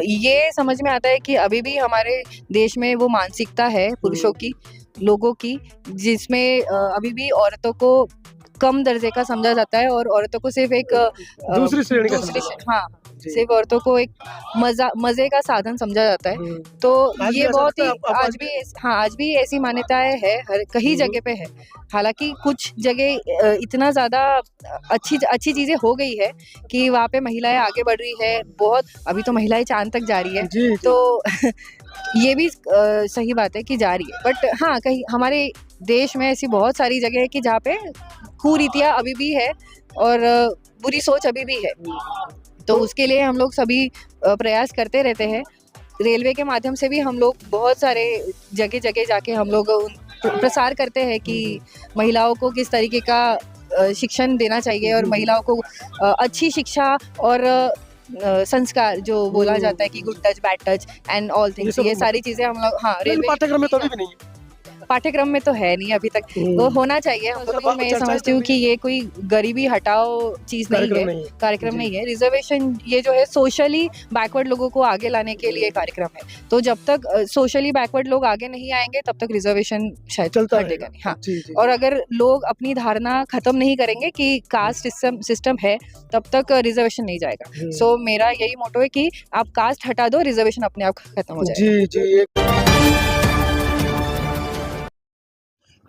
ये समझ में आता है कि अभी भी हमारे देश में वो मानसिकता है पुरुषों की, लोगों की, जिसमें अभी भी औरतों को कम दर्जे का समझा जाता है और औरतों को सिर्फ एक दूसरी श्रेणी का दूसरी समझा श्रे- हाँ, सिर्फ औरतों को एक मजे का साधन समझा जाता है। तो आज भी ये ऐसा बहुत लगता ही है आप आज भी ऐसी मान्यताएं है हर कहीं जगह पे है। हालांकि कुछ जगह इतना ज्यादा अच्छी चीजें हो गई है कि वहाँ पे महिलाएं आगे बढ़ रही है बहुत। अभी तो महिलाएं चांद तक जा रही है, जी जी तो ये भी सही बात है कि जा रही है। बट हाँ, कहीं हमारे देश में ऐसी बहुत सारी जगह है कि जहाँ पे कुरीतियाँ अभी भी है और बुरी सोच अभी भी है। तो उसके लिए हम लोग सभी प्रयास करते रहते हैं। रेलवे के माध्यम से भी हम लोग बहुत सारे जगह जगह जाके हम लोग प्रसार करते हैं कि महिलाओं को किस तरीके का शिक्षण देना चाहिए और महिलाओं को अच्छी शिक्षा और संस्कार जो बोला जाता है कि good touch bad touch and all ये थिंग्स, सब ये सारी चीजें हम लोग हाँ लेकिन रेलवे पाठ्यक्रम में तो अभी भी नहीं है। पाठ्यक्रम में तो है नहीं अभी तक। वो होना चाहिए हम लोग को। मैं चर्चाएं समझती चल हूँ रही कि ये कोई गरीबी हटाओ चीज नहीं कार्यक्रम है, नहीं है। कार्यक्रम जी। नहीं है। रिजर्वेशन ये जो है सोशली बैकवर्ड लोगों को आगे लाने के लिए कार्यक्रम है। तो जब तक सोशली बैकवर्ड लोग आगे नहीं आएंगे तब तक रिजर्वेशन शायद चलता हटेगा रहेगा। नहीं। हाँ, जी जी और अगर लोग अपनी धारणा खत्म नहीं करेंगे कि कास्ट सिस्टम है तब तक रिजर्वेशन नहीं जाएगा। सो मेरा यही मोटो है कि आप कास्ट हटा दो, रिजर्वेशन अपने आप खत्म हो जाएगा। जी जी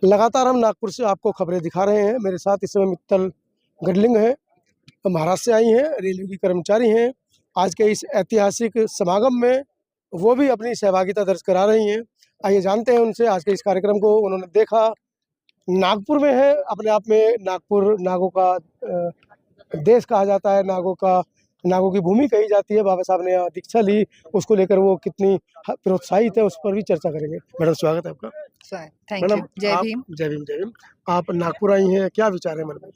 लगातार हम नागपुर से आपको खबरें दिखा रहे हैं। मेरे साथ इस समय मित्तल गडलिंग है, महाराष्ट्र से आई हैं, रेलवे की कर्मचारी हैं। आज के इस ऐतिहासिक समागम में वो भी अपनी सहभागिता दर्ज करा रही हैं। आइए जानते हैं उनसे आज के इस कार्यक्रम को। उन्होंने देखा, नागपुर में है, अपने आप में नागपुर नागों का देश कहा जाता है, नागों की भूमि कही जाती है। बाबा साहब ने यहाँ दीक्षा ली, उसको लेकर वो कितनी प्रोत्साहित है उस पर भी चर्चा करेंगे। मैडम स्वागत है आपका। Thank you. मैडम जय आप भीम। जय भीम जय भीम। आप नागपुर आई हैं, क्या विचार है मन में?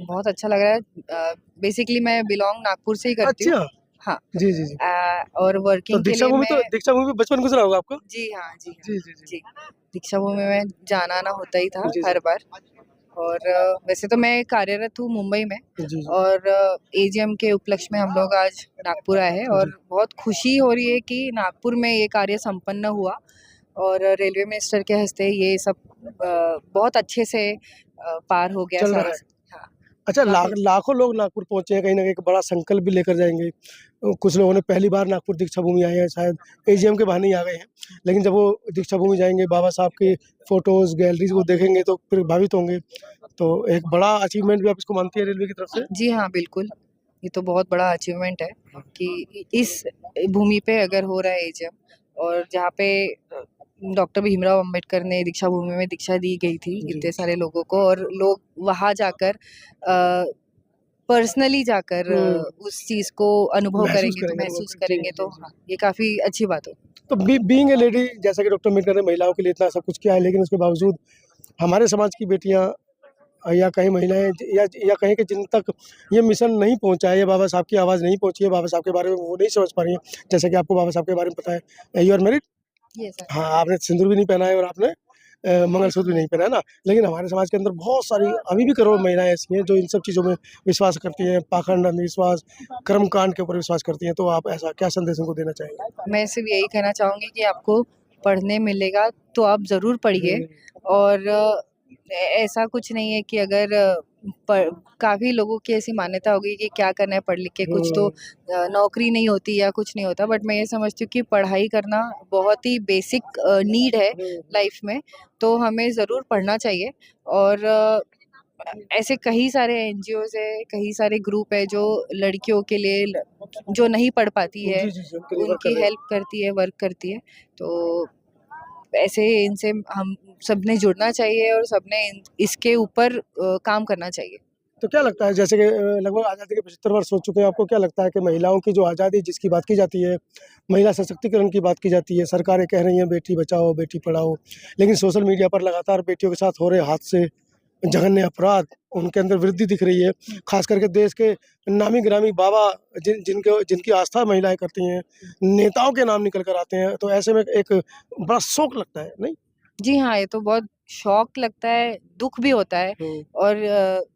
बहुत अच्छा लग रहा है। बेसिकली मैं बिलोंग नागपुर से ही करती हूँ। अच्छा। हाँ। जी जी जी। और तो वर्किंग के लिए मैं दीक्षा भूमि बचपन गुजरा होगा आपका? जी हाँ, जी हाँ, जी जी जी जी। दीक्षा भूमि में जाना आना होता ही था जी हर बार। और वैसे तो मैं कार्यरत हूँ मुंबई में जी जी और एजीएम के उपलक्ष्य में हम लोग आज नागपुर आए हैं और बहुत खुशी हो रही है कि नागपुर में ये कार्य संपन्न हुआ और रेलवे मिनिस्टर के हस्ते ये सब बहुत अच्छे से पार हो गया चल रहा सारा। है। हाँ, अच्छा, काफी लाखों लोग नागपुर पहुंचे हैं, कहीं ना कहीं एक बड़ा संकल्प भी लेकर जाएंगे। कुछ लोगों ने पहली बार नागपुर दीक्षा भूमि आए हैं, शायद एजीएम के बहाने ही आ गए हैं, लेकिन जब वो दीक्षा भूमि जाएंगे, बाबा साहब की फोटोज गैलरीज वो देखेंगे तो प्रभावित होंगे। तो एक बड़ा अचीवमेंट भी आप इसको मानती है रेलवे की तरफ से? जी हाँ, बिल्कुल। ये तो बहुत बड़ा अचीवमेंट है कि इस भूमि पे अगर हो रहा है एजीएम और जहाँ पे डॉक्टर भीमराव अंबेडकर ने दीक्षा भूमि में दीक्षा दी गई थी इतने सारे लोगों को और लोग वहाँ जाकर पर्सनली जाकर उस चीज को अनुभव महसूस करेंगे, तो करेंगे महसूस जी करेंगे। जी तो जी। हाँ, ये काफी अच्छी बात हो। तो बीइंग ए लेडी, जैसा कि डॉक्टर अम्बेडकर ने महिलाओं के लिए इतना सब कुछ किया है, लेकिन उसके बावजूद हमारे समाज की बेटियां या कहीं महिलाएं या कहीं कि जिन तक ये मिशन नहीं पहुंचा है, या बाबा साहब की आवाज़ नहीं पहुंची है, बाबा साहब के बारे में वो नहीं समझ पा रही हैं। जैसे कि आपको बाबा साहब के बारे में पता है, यू आर मैरिड? ये सर। हाँ, आपने सिंदूर भी नहीं पहना है और आपने मंगलसूत्र भी नहीं पहना है ना। लेकिन हमारे समाज के अंदर बहुत सारी अभी भी करोड़ महिलाएं ऐसी हैं जो इन सब चीज़ों में विश्वास करती हैं, पाखंड, अंधविश्वास, कर्मकांड के ऊपर विश्वास करती हैं। तो आप ऐसा क्या संदेश उनको देना चाहेंगे? मैं सिर्फ यही कहना चाहूंगी कि आपको पढ़ने मिलेगा तो आप जरूर पढ़िए। और ऐसा कुछ नहीं है कि अगर काफी लोगों की ऐसी मान्यता होगी कि क्या करना है पढ़ लिख के, कुछ तो नौकरी नहीं होती या कुछ नहीं होता। बट मैं ये समझती हूँ कि पढ़ाई करना बहुत ही बेसिक नीड है लाइफ में, तो हमें ज़रूर पढ़ना चाहिए। और ऐसे कई सारे एनजीओज है, कई सारे ग्रुप है जो लड़कियों के लिए जो नहीं पढ़ पाती है जी जी जी, उनके लिए वर्क कर उनकी रहे हैं। हेल्प करती है, वर्क करती है। तो ऐसे इनसे हम सबने जुड़ना चाहिए और सबने इसके ऊपर काम करना चाहिए। तो क्या लगता है, जैसे कि लगभग आज़ादी के 75 वर्ष हो चुके हैं, आपको क्या लगता है कि महिलाओं की जो आज़ादी जिसकी बात की जाती है, महिला सशक्तिकरण की बात की जाती है, सरकारें कह रही हैं बेटी बचाओ बेटी पढ़ाओ, लेकिन सोशल मीडिया पर लगातार बेटियों के साथ हो रहे हादसे, जघन्य अपराध, उनके अंदर वृद्धि दिख रही है। खास करके देश के नामी गिरामी बाबा जिनकी आस्था महिलाएं करती हैं, नेताओं के नाम निकल कर आते हैं, तो ऐसे में एक बड़ा शौक लगता है, नहीं? जी हाँ, ये तो बहुत शौक लगता है, दुख भी होता है। और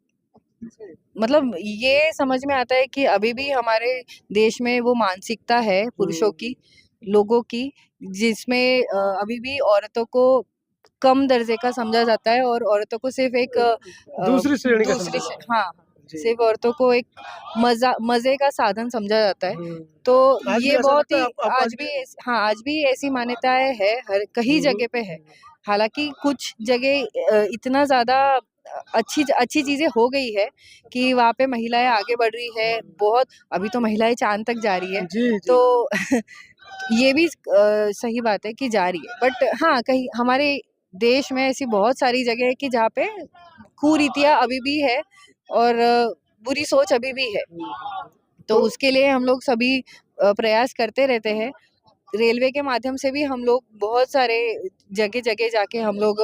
मतलब ये समझ में आता है कि अभी भी हमारे देश में वो मानसिकता है पुरुषों की, लोगों की, जिसमें अभी भी औरतों को कम दर्जे का समझा जाता है और औरतों को सिर्फ एक दूसरी श्रेणी का दूसरी समझा हाँ, जी। सिर्फ औरतों को एक मजे का साधन समझा जाता है। तो आज भी ये ऐसा बहुत लगता है ही आपको आज भी हाँ, आज भी ऐसी मान्यताएं है, हर कहीं जगह पे है। हालांकि कुछ जगह इतना ज्यादा अच्छी चीजें हो गई है कि वहाँ पे महिलाएं आगे बढ़ रही है बहुत। अभी तो महिलाएं चांद तक जा रही है, जी, जी। तो ये भी सही बात है कि जा रही है। बट हाँ, कहीं हमारे देश में ऐसी बहुत सारी जगह है कि जहाँ पे कुरीतियाँ अभी भी है और बुरी सोच अभी भी है। तो उसके लिए हम लोग सभी प्रयास करते रहते हैं। रेलवे के माध्यम से भी हम लोग बहुत सारे जगह-जगह जाके हम लोग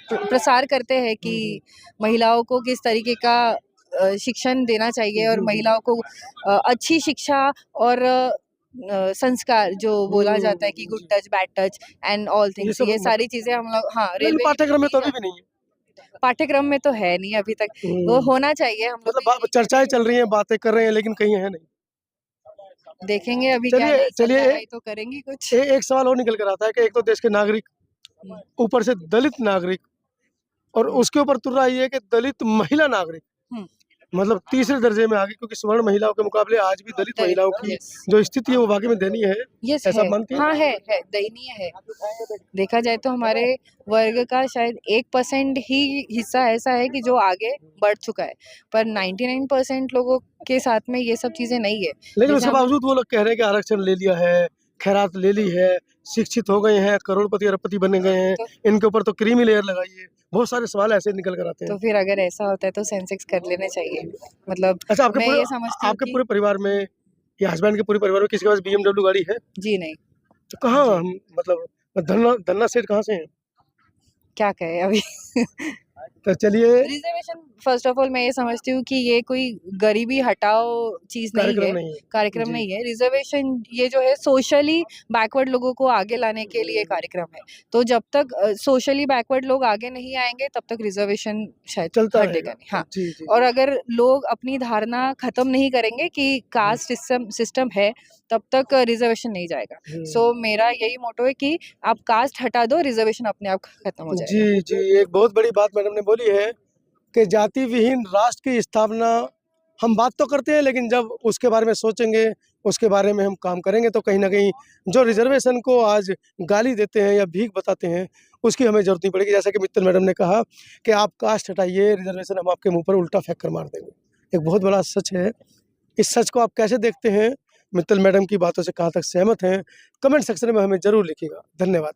प्रसार करते हैं कि महिलाओं को किस तरीके का शिक्षण देना चाहिए और महिलाओं को अच्छी शिक्षा और संस्कार जो बोला जाता है कि good touch, bad touch and all ये थिंग्स, सब ये सारी चीज़ें हम लोग हाँ, लेकिन रेलवे की पाठ्यक्रम में दी तो अभी भी जाती नहीं है। है। पाठ्यक्रम में तो है नहीं अभी तक, वो होना चाहिए। हम लोग मतलब भी यही चर्चाएँ कहते चल रही हैं, बातें कर रहे हैं, लेकिन कहीं है नहीं। हैं। देखेंगे अभी क्या चलिए नई चलिए सरकार आई तो करेंगी कुछ। एक सवाल और निकल कर आता है कि एक तो देश के नागरिक, हुँ, ऊपर से दलित नागरिक और हुँ, उसके ऊपर तुर्रा ये है कि दलित महिला नागरिक, हुँ। मतलब तीसरे दर्जे में आ गई, क्योंकि सवर्ण महिलाओं के मुकाबले आज भी दलित दलित महिलाओं की यस। जो स्थिति है वो वाक़ई में दयनीय है। यस ऐसा है। आप मानती हैं? हाँ, है, दयनीय है। देखा जाए तो हमारे वर्ग का शायद 1% ही हिस्सा ऐसा है कि जो आगे बढ़ चुका है, पर 99% लोगों के साथ में ये सब चीज़ें नहीं है। लेकिन जैसे उसके हम बावजूद वो लोग कह रहे हैं कि आरक्षण ले लिया है, खैरात ले ली है, शिक्षित हो गए हैं, करोड़पति अरबपति बन गए हैं, तो इनके ऊपर तो क्रीमी लेयर लगाइए। बहुत सारे सवाल ऐसे निकल कर आते हैं। फिर अगर ऐसा होता है तो सेंसेक्स कर लेने चाहिए। मतलब अच्छा, मैं ये समझती हूँ आपके कि पूरे परिवार में या हस्बैंड के पूरे परिवार में किसी के पास बीएमडब्ल्यू गाड़ी है? जी नहीं, तो कहाँ हम मतलब धन्ना सेठ कहाँ से हैं? क्या कहें अभी। तो चलिए रिजर्वेशन फर्स्ट ऑफ ऑल मैं ये समझती हूँ कि ये कोई गरीबी हटाओ चीज़ नहीं कार्यक्रम है, नहीं है। कार्यक्रम जी। नहीं है। रिजर्वेशन ये जो है सोशली बैकवर्ड लोगों को आगे लाने के लिए कार्यक्रम है। तो जब तक सोशली बैकवर्ड लोग आगे नहीं आएँगे तब तक रिजर्वेशन शायद चलता हटेगा रहेगा। नहीं। हाँ, जी, जी, और जी। अगर लोग अपनी धारणा खत्म नहीं करेंगे कि कास्ट सिस्टम है, तब तक रिजर्वेशन नहीं जाएगा। सो मेरा यही मोटो है कि आप कास्ट हटा दो, रिजर्वेशन अपने आप खत्म हो जाएगा। जी, जी, एक बहुत बड़ी बात मैडम ने बोली है कि जाति विहीन राष्ट्र की स्थापना हम बात तो करते हैं, लेकिन जब उसके बारे में सोचेंगे, उसके बारे में हम काम करेंगे तो कहीं न कहीं जो रिज़र्वेशन को आज गाली देते हैं या भीख बताते हैं, उसकी हमें ज़रूरत नहीं पड़ेगी। जैसा कि मित्तल मैडम ने कहा कि आप कास्ट हटाइए, रिज़र्वेशन हम आपके मुँह पर उल्टा फेंक कर मार देंगे। एक बहुत बड़ा सच है। इस सच को आप कैसे देखते हैं? मित्तल मैडम की बातों से कहाँ तक सहमत हैं? कमेंट सेक्शन में हमें ज़रूर लिखिएगा। धन्यवाद।